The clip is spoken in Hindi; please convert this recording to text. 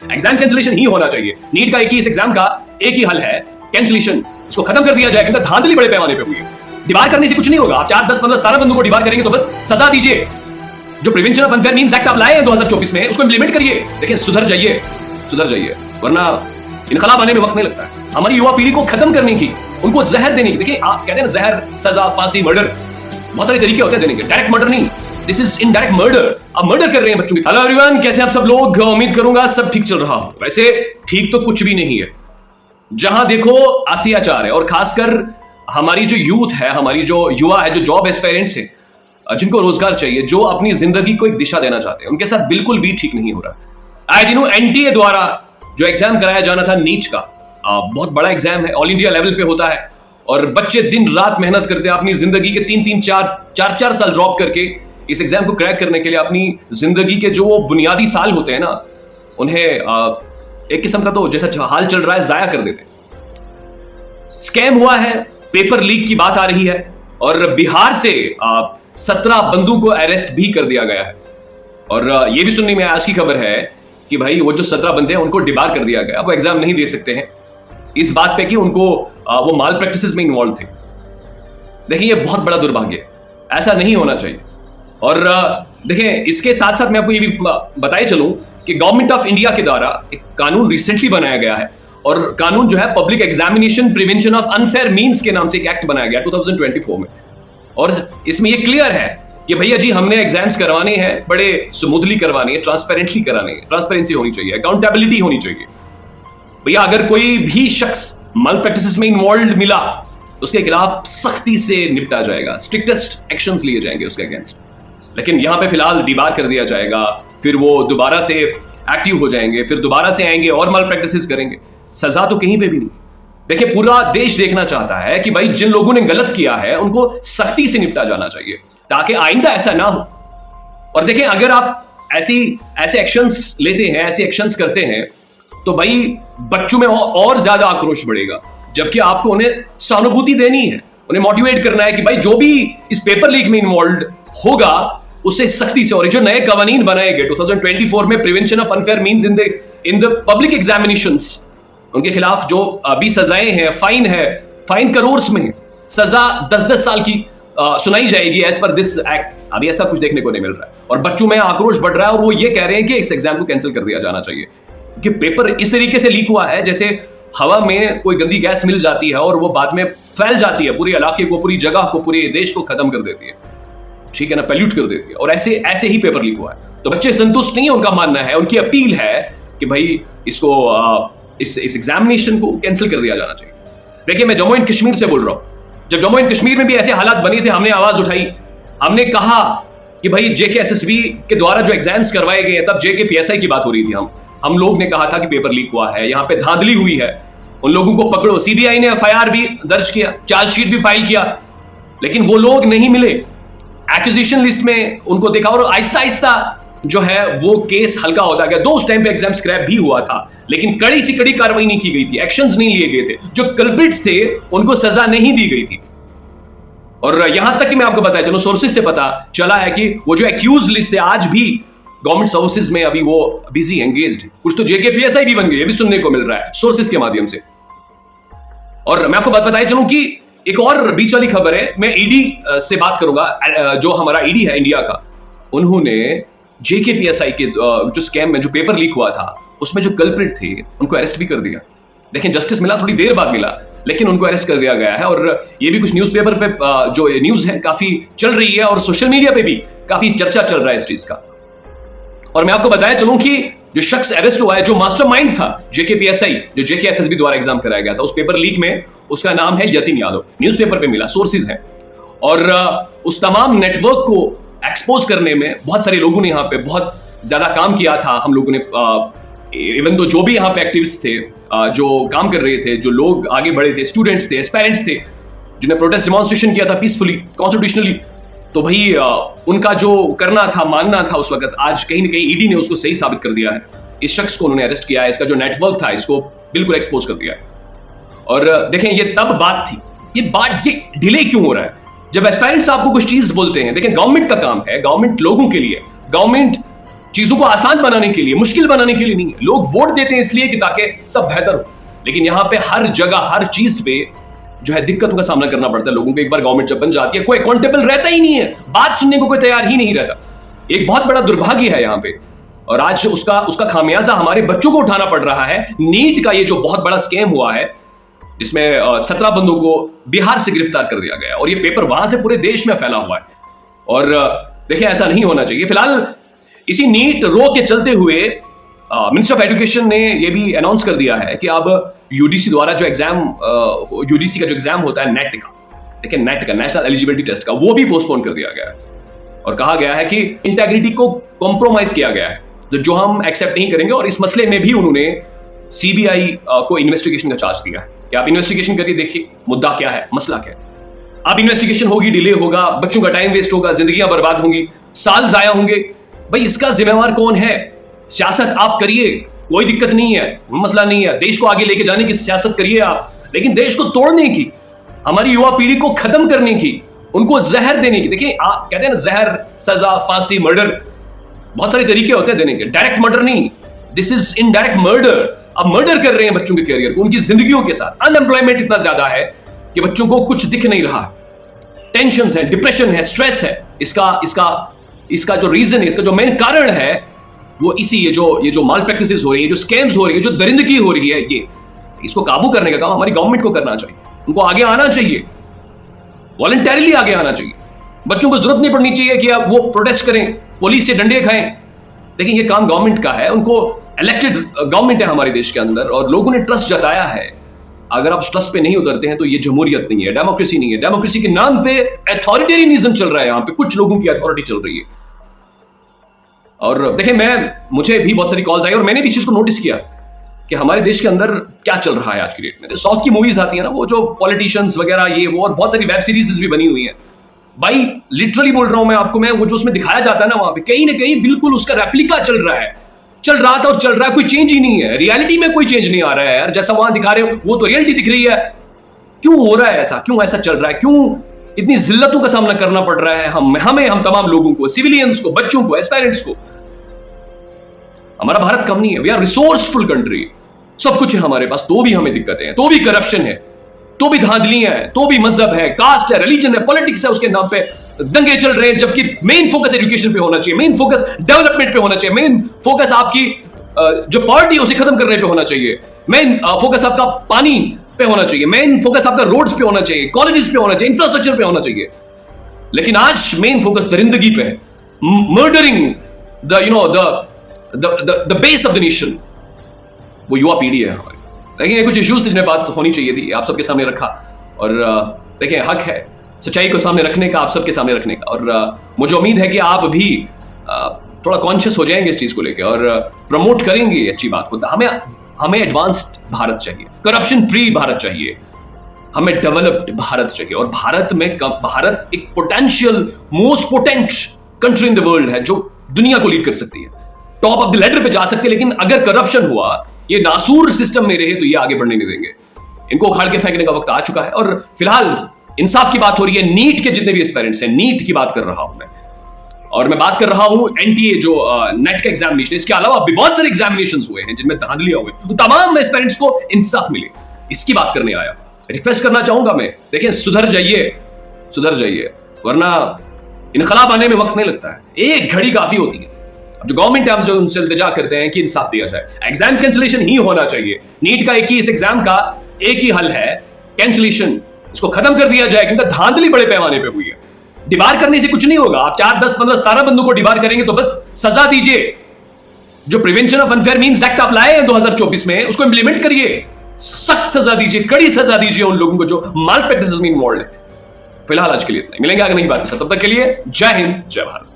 एग्जाम कैंसिलेशन ही होना चाहिए। नीट का एक ही इस एग्जाम का एक ही हल है, कैंसिलेशन। इसको खत्म कर दिया जाए। धांधली बड़े पैमाने पे हुई है, डिबार करने से कुछ नहीं होगा। आप 4, 10, 15, 17 बंदों को डिबार करेंगे तो बस सजा दीजिए। जो prevention of unfair means act आप लाए हैं 2024 में, उसको इंप्लीमेंट करिए। देखिए सुधर जाइए, वरना इनकलाब आने में वक्त नहीं लगता है। हमारी युवा पीढ़ी को खत्म करने की, उनको जहर देने की। देखिए आप कहते हैं ना, जहर, सजा, फांसी, मर्डर, बहुत सारे तरीके होते हैं देने के। डायरेक्ट मर्डर नहीं, दिस इज इनडायरेक्ट मर्डर। आप मर्डर कर रहे हैं बच्चों की। हेलो एवरीवन, कैसे आप सब लोग? उम्मीद करूंगा सब ठीक चल रहा हो। वैसे ठीक तो कुछ भी नहीं है। जहां देखो अत्याचार है, और खासकर हमारी जो यूथ है, हमारी जो युवा है, जो जॉब एस्पायरेंट्स है, जिनको रोजगार चाहिए, जो अपनी जिंदगी को एक दिशा देना चाहते हैं, उनके साथ बिल्कुल भी ठीक नहीं हो रहा। आए दिनों एनटीए द्वारा जो एग्जाम कराया जाना था नीट का, बहुत बड़ा एग्जाम है, ऑल इंडिया लेवल पे होता है, और बच्चे दिन रात मेहनत करते हैं अपनी जिंदगी के 3-3, 4-4 साल ड्रॉप करके इस एग्जाम को क्रैक करने के लिए। अपनी जिंदगी के जो बुनियादी साल होते हैं ना, उन्हें एक किस्म का तो जैसा हाल चल रहा है जाया कर देते हैं। स्कैम हुआ है, पेपर लीक की बात आ रही है, और बिहार से 17 बंदों को अरेस्ट भी कर दिया गया है। और यह भी सुनने में आज की खबर है कि भाई वो जो 17 बंदे हैं उनको डिबार कर दिया गया, वो एग्जाम नहीं दे सकते हैं इस बात पे कि उनको वो माल प्रैक्टिसेस में इन्वॉल्व थे। देखिए ये बहुत बड़ा दुर्भाग्य है, ऐसा नहीं होना चाहिए। और देखिए इसके साथ साथ मैं आपको ये भी बताए चलूं कि गवर्नमेंट ऑफ इंडिया के द्वारा एक कानून रिसेंटली बनाया गया है, और कानून जो है public examination prevention of unfair means के नाम से एक एक्ट बनाया गया 2024 में। और इसमें ये क्लियर है कि भैया जी हमने एग्जाम्स करवाने हैं, बड़े स्मूथली करवाने हैं, ट्रांसपेरेंटली कराने हैं। ट्रांसपेरेंसी होनी चाहिए, अकाउंटेबिलिटी होनी चाहिए। भैया अगर कोई भी शख्स माल प्रैक्टिसेस में इन्वॉल्व मिला, उसके खिलाफ सख्ती से निपटा जाएगा, स्ट्रिक्टेस्ट एक्शंस लिए जाएंगे उसके अगेंस्ट। लेकिन यहां पे फिलहाल डिबार कर दिया जाएगा, फिर वो दोबारा से एक्टिव हो जाएंगे, फिर दोबारा से आएंगे और माल प्रैक्टिसेस करेंगे। सजा तो कहीं पे भी नहीं। देखिए पूरा देश देखना चाहता है कि भाई जिन लोगों ने गलत किया है उनको सख्ती से निपटा जाना चाहिए, ताकि आइंदा ऐसा ना हो। और देखें अगर आप ऐसे एक्शंस लेते हैं, ऐसे एक्शंस करते हैं, तो भाई बच्चों में और ज्यादा आक्रोश बढ़ेगा। जबकि आपको उन्हें सहानुभूति देनी है, उन्हें मोटिवेट करना है कि भाई जो भी इस पेपर लीक में इन्वॉल्व होगा उससे सख्ती से। और जो नए कानून बनाए गए 2024 में, prevention of unfair means in the public examinations, उनके खिलाफ जो अभी सजाएं हैं, फाइन करोड़ में, सजा 10-10 साल की सुनाई जाएगी एज पर दिस एक्ट। अभी ऐसा कुछ देखने को नहीं मिल रहा है, और बच्चों में आक्रोश बढ़ रहा है, और वो ये कह रहे हैं कि इस एग्जाम को कैंसिल कर दिया जाना चाहिए, क्योंकि पेपर इस तरीके से लीक हुआ है जैसे हवा में कोई गंदी गैस मिल जाती है और वो बाद में फैल जाती है, पूरे इलाके को, पूरी जगह को, पूरे देश को खत्म कर देती है, ठीक है ना, पैल्यूट कर देती है। और ऐसे ही पेपर लीक हुआ है। तो बच्चे संतुष्ट नहीं है, उनका मानना है, उनकी अपील है कि भाई इसको इस एग्जामिनेशन को कैंसिल कर दिया जाना चाहिए। देखिए मैं जम्मू एंड कश्मीर से बोल रहा हूं। जब जम्मू एंड कश्मीर में भी ऐसे हालात बने थे, हमने आवाज उठाई, हमने कहा कि भाई JKSSB के द्वारा जो एग्जाम्स करवाए गए, तब JKPSI की बात हो रही थी। हम लोग ने कहा था कि पेपर लीक हुआ है, यहां पे धांधली हुई है, उन लोगों को पकड़ो। CBI ने FIR भी दर्ज किया, चार्जशीट भी फाइल किया, लेकिन वो लोग नहीं मिले। एक्विजिशन लिस्ट में उनको देखा, और आहिस्ता आहिस्ता जो है वो केस हल्का होता गया। उस टाइम पे एग्जाम स्क्रैप भी हुआ था, लेकिन कड़ी से कड़ी कार्रवाई नहीं की गई थी, एक्शंस नहीं लिए गए थे। जो कल्प्रिट्स थे उनको सजा नहीं दी गई थी। और यहां तक कि मैं आपको बताया चलो, सोर्सेज से पता चला है कि वो जो एक्यूज लिस्ट है आज भी गवर्नमेंट सर्विसेज में अभी वो बिजी एंगेज्ड। कुछ तो JKPSI भी बन गई, ये भी सुनने को मिल रहा है सोर्सेज के माध्यम से। और मैं आपको बताया चलूं कि एक और बीच वाली खबर है, मैं ED से बात करूंगा, जो हमारा ED है इंडिया का। उन्होंने JKPSI के जो स्कैम में जो पेपर लीक हुआ था, उसमें जो कल्प्रिट थे उनको अरेस्ट भी कर दिया। लेकिन जस्टिस मिला, थोड़ी देर बाद मिला, लेकिन उनको अरेस्ट कर दिया गया है। और ये भी कुछ न्यूज़पेपर पे जो न्यूज़ है काफी चल रही है, और सोशल मीडिया पे भी काफी चर्चा चल रहा है इस चीज का। और मैं आपको बताया चलूं कि जो शख्स अरेस्ट हुआ है, जो मास्टरमाइंड था JKPSI, जो JKSSB द्वारा एग्जाम कराया गया था उस पेपर लीक में, उसका नाम है यतिन यादव। न्यूज़पेपर पे मिला, सोर्सेज हैं। और उस तमाम नेटवर्क को एक्सपोज करने में बहुत सारे लोगों ने यहाँ पे बहुत ज्यादा काम किया था। हम लोगों ने इवन दो जो भी यहाँ पे एक्टिविस्ट थे, जो काम कर रहे थे, जो लोग आगे बढ़े थे, स्टूडेंट्स थे, एस्पायरेंट्स थे, जिन्हें प्रोटेस्ट डेमोन्स्ट्रेशन किया था पीसफुली, कॉन्स्टिट्यूशनली, तो भाई उनका जो करना था, मानना था उस वक्त, आज कहीं ना कहीं ED ने उसको सही साबित कर दिया है। इस शख्स को उन्होंने अरेस्ट किया है, इसका जो नेटवर्क था इसको बिल्कुल एक्सपोज कर दिया है। और देखें ये तब बात थी, ये डिले क्यों हो रहा है? जब एस्पायरेंट्स आपको कुछ चीज बोलते हैं, देखें गवर्नमेंट का काम है, गवर्नमेंट लोगों के लिए, गवर्नमेंट चीजों को आसान बनाने के लिए, मुश्किल बनाने के लिए नहीं है। लोग वोट देते हैं इसलिए कि ताकि सब बेहतर हो, लेकिन यहां पे हर जगह हर चीज पे जो है दिक्कतों का सामना करना पड़ता है लोगों को। एक बार गवर्नमेंट जब बन जाती है, कोई अकाउंटेबल रहता ही नहीं है, बात सुनने को कोई तैयार ही नहीं रहता। एक बहुत बड़ा दुर्भाग्य है यहां पे, और आज उसका खामियाजा हमारे बच्चों को उठाना पड़ रहा है। नीट का ये जो बहुत बड़ा स्कैम हुआ है, जिसमें 17 बंदों को बिहार से गिरफ्तार कर दिया गया, और ये पेपर वहां से पूरे देश में फैला हुआ है। और देखिए, ऐसा नहीं होना चाहिए। फिलहाल इसी नीट रो के चलते हुए मिनिस्टर ऑफ एजुकेशन ने ये भी अनाउंस कर दिया है कि अब यूजीसी द्वारा जो एग्जाम, यूजीसी का जो एग्जाम होता है नेट का, देखिए नेट का, नेशनल एलिजिबिलिटी टेस्ट का, वो भी पोस्टपोन कर दिया गया है। और कहा गया है कि इंटेग्रिटी को कॉम्प्रोमाइज किया गया है, जो हम एक्सेप्ट नहीं करेंगे। और इस मसले में भी उन्होंने सीबीआई को इन्वेस्टिगेशन का चार्ज दिया है कि आप इन्वेस्टिगेशन करके देखिए मुद्दा क्या है, मसला क्या है। अब इन्वेस्टिगेशन होगी, डिले होगा, बच्चों का टाइम वेस्ट होगा, जिंदगियां बर्बाद होंगी, साल जाया होंगे। भाई, इसका जिम्मेवार कौन है? सियासत आप करिए, कोई दिक्कत नहीं है, मसला नहीं है। देश को आगे लेके जाने की सियासत करिए आप, लेकिन देश को तोड़ने की, हमारी युवा पीढ़ी को खत्म करने की, उनको जहर देने की। देखिए, कहते हैं ना, जहर, सजा, फांसी, मर्डर, बहुत सारे तरीके होते हैं देने के। डायरेक्ट मर्डर नहीं, दिस इज इनडायरेक्ट मर्डर। अब मर्डर कर रहे हैं बच्चों के कैरियर को, उनकी जिंदगियों के साथ। अनएम्प्लॉयमेंट इतना ज्यादा है कि बच्चों को कुछ दिख नहीं रहा। टेंशन है, डिप्रेशन है, स्ट्रेस है। इसका जो रीजन है, इसका जो मेन कारण है, वो ये जो माल प्रैक्टिसेस हो रही है, जो स्कैम्स हो रही है, जो दरिंदगी हो रही है, ये इसको काबू करने का काम हमारी गवर्नमेंट को करना चाहिए। उनको आगे आना चाहिए, वॉलंटरीली आगे आना चाहिए। बच्चों को जरूरत नहीं पड़नी चाहिए कि आप वो प्रोटेस्ट करें, पुलिस से डंडे खाएं। देखिए, ये काम गवर्नमेंट का है, उनको इलेक्टेड गवर्नमेंट है हमारे देश के अंदर, और लोगों ने ट्रस्ट जताया है। अगर आप ट्रस्ट पे नहीं उतरते हैं तो ये जमहूरियत नहीं है, डेमोक्रेसी नहीं है। डेमोक्रेसी के नाम पे अथॉरिटेरियनिज्म चल रहा है, यहां पे कुछ लोगों की अथॉरिटी चल रही है। और देखिए, मुझे भी बहुत सारी कॉल्स आई, और मैंने भी इस चीज को नोटिस किया कि हमारे देश के अंदर क्या चल रहा है आज की डेट में। साउथ की मूवीज आती है ना, वो जो पॉलिटिशियंस वगैरह, ये वो, और बहुत सारी वेब सीरीज भी बनी हुई है। भाई, लिटरली बोल रहा हूं मैं आपको, वो जो उसमें दिखाया जाता है ना, वहां पे कहीं ना कहीं बिल्कुल उसका रेप्लिका चल रहा है, चल रहा था और चल रहा है। कोई चेंज ही नहीं है, रियलिटी में कोई चेंज नहीं आ रहा है यार। जैसा वहां दिखा रहे हो वो तो रियलिटी दिख रही है। क्यों हो रहा है ऐसा? क्यों ऐसा चल रहा है? क्यों इतनी जिल्लतों का सामना करना पड़ रहा है हम तमाम लोगों को, सिविलियंस को, बच्चों को, एस्पायरेंट्स को? हमारा भारत कम नहीं है, वी आर रिसोर्सफुल कंट्री, सब कुछ है हमारे पास, तो भी हमें दिक्कतें हैं, तो भी करप्शन है, तो भी धांधलियां हैं, तो भी मजहब है, कास्ट है, रिलीजन है, पॉलिटिक्स है, उसके नाम पे दंगे चल रहे हैं। जबकि मेन फोकस एजुकेशन पे होना चाहिए, मेन फोकस डेवलपमेंट पे होना चाहिए, मेन फोकस आपकी जो पॉवर्टी है उसे खत्म करने पे होना चाहिए, मेन फोकस आपका पानी पे होना चाहिए, मेन फोकस आपका रोड्स पे होना चाहिए, कॉलेजेस पे होना चाहिए, इंफ्रास्ट्रक्चर पे होना चाहिए। लेकिन आज मेन फोकस दरिंदगी पे है, murdering the base of the nation, वो युवा पीढ़ी है हमारी। लेकिन ये कुछ इश्यूज जिनमें बात होनी चाहिए थी, आप सबके सामने रखा। और देखिए, हक है सच्चाई को सामने रखने का, आप सबके सामने रखने का। और मुझे उम्मीद है कि आप भी थोड़ा कॉन्शियस हो जाएंगे इस चीज को लेकर, और प्रमोट करेंगे अच्छी बात को। हमें एडवांस्ड भारत चाहिए, करप्शन फ्री भारत चाहिए, हमें डेवलप्ड भारत चाहिए। और भारत एक potential, most potent country in the world है, जो दुनिया को लीड कर सकती है, टॉप ऑफ द लेडर पे जा सकती है। लेकिन अगर करप्शन हुआ, ये नासूर सिस्टम में रहे, तो ये आगे बढ़ने नहीं देंगे। इनको उखाड़ के फेंकने का वक्त आ चुका है। और फिलहाल इंसाफ की बात हो रही है, नीट के जितने भी एस्पायरेंट्स हैं, नीट की बात कर रहा हूं मैं, और मैं बात कर रहा हूं एनटीए जो नेट का एग्जामिनेशन, इसके अलावा भी बहुत सारे एग्जामिनेशंस हुए हैं जिनमें धांधलियां हुई, तो तमाम एस्पायरेंट्स को इंसाफ मिले, इसकी बात करने आया। रिक्वेस्ट करना चाहूंगा मैं, देखिए, सुधर जाइए, वरना इनकलाब आने में वक्त नहीं लगता है, एक घड़ी काफी होती है। जो गवर्नमेंट है, हमसे उनसे इल्तिजा करते हैं कि इंसाफ दिया जाए, एग्जाम कैंसिलेशन ही होना चाहिए। नीट का इस एग्जाम का एक ही हल है, कैंसिलेशन, इसको खत्म कर दिया जाए, क्योंकि धांधली बड़े पैमाने पे हुई है। डिबार करने से कुछ नहीं होगा, आप 4, 10, 15, 17 बंदों को डिबार करेंगे तो बस सजा दीजिए। जो prevention of unfair means act आप लाए हैं 2024 में, उसको इंप्लीमेंट करिए, सख्त सजा दीजिए, कड़ी सजा दीजिए उन लोगों को जो माल प्रैक्टिसेस में इन्वॉल्व है। फिलहाल आज के लिए इतना ही, मिलेंगे आगे नई बात के साथ, तब तक के लिए जय हिंद, जय भारत।